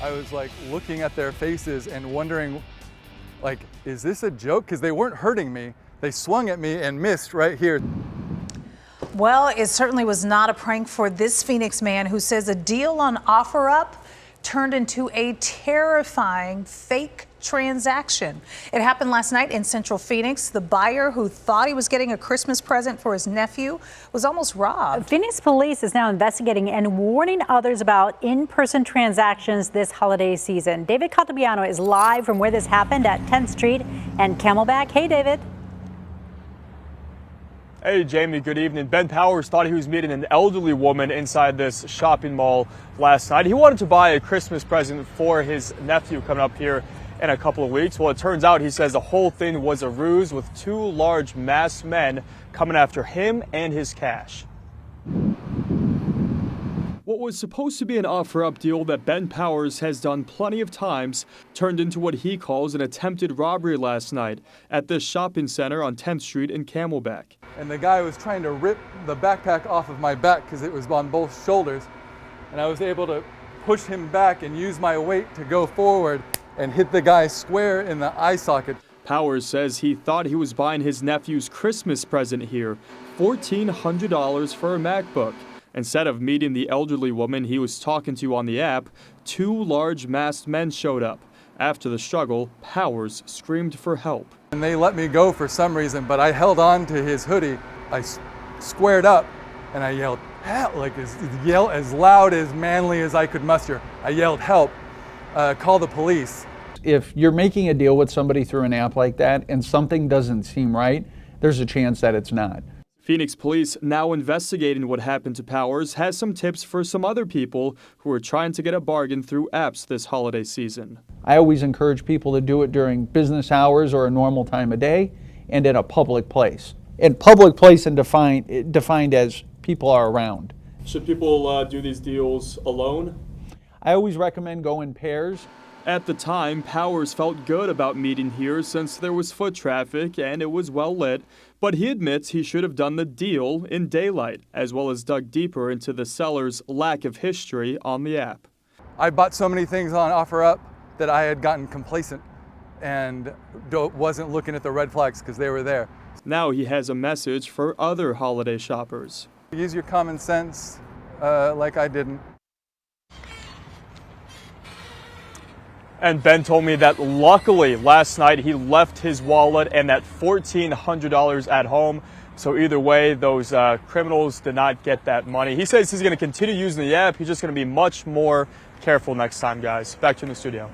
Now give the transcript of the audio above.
I was like looking at their faces and wondering, like, is this a joke? Because they weren't hurting me. They swung at me and missed right here. Well, it certainly was not a prank for this Phoenix man who says a deal on OfferUp turned into a terrifying fake transaction. It happened last night in Central Phoenix. The buyer, who thought he was getting a Christmas present for his nephew, was almost robbed. Phoenix police is now investigating and warning others about in-person transactions this holiday season. David Cottabiano is live from where this happened at 10th Street and Camelback. Hey, David. Hey, Jamie, good evening. Ben Powers thought he was meeting an elderly woman inside this shopping mall last night. He wanted to buy a Christmas present for his nephew coming up here in a couple of weeks. Well, it turns out, he says, the whole thing was a ruse with two large masked men coming after him and his cash. What was supposed to be an OfferUp deal that Ben Powers has done plenty of times turned into what he calls an attempted robbery last night at this shopping center on 10th Street in Camelback. And the guy was trying to rip the backpack off of my back because it was on both shoulders. And I was able to push him back and use my weight to go forward and hit the guy square in the eye socket. Powers says he thought he was buying his nephew's Christmas present here, $1,400 for a MacBook. Instead of meeting the elderly woman he was talking to on the app, two large masked men showed up. After the struggle, Powers screamed for help. And they let me go for some reason, but I held on to his hoodie. I squared up and I yelled, help, like as loud, as manly as I could muster. I yelled, help, call the police. If you're making a deal with somebody through an app like that and something doesn't seem right, there's a chance that it's not. Phoenix police, now investigating what happened to Powers, has some tips for some other people who are trying to get a bargain through apps this holiday season. I always encourage people to do it during business hours or a normal time of day and in a public place. In public place and defined as people are around. Should people do these deals alone? I always recommend go in pairs. At the time, Powers felt good about meeting here since there was foot traffic and it was well lit, but he admits he should have done the deal in daylight, as well as dug deeper into the seller's lack of history on the app. I bought so many things on OfferUp that I had gotten complacent and wasn't looking at the red flags because they were there. Now he has a message for other holiday shoppers. Use your common sense like I didn't. And Ben told me that luckily last night he left his wallet and that $1,400 at home. So either way, those criminals did not get that money. He says he's going to continue using the app. He's just going to be much more careful next time, guys. Back to you in the studio.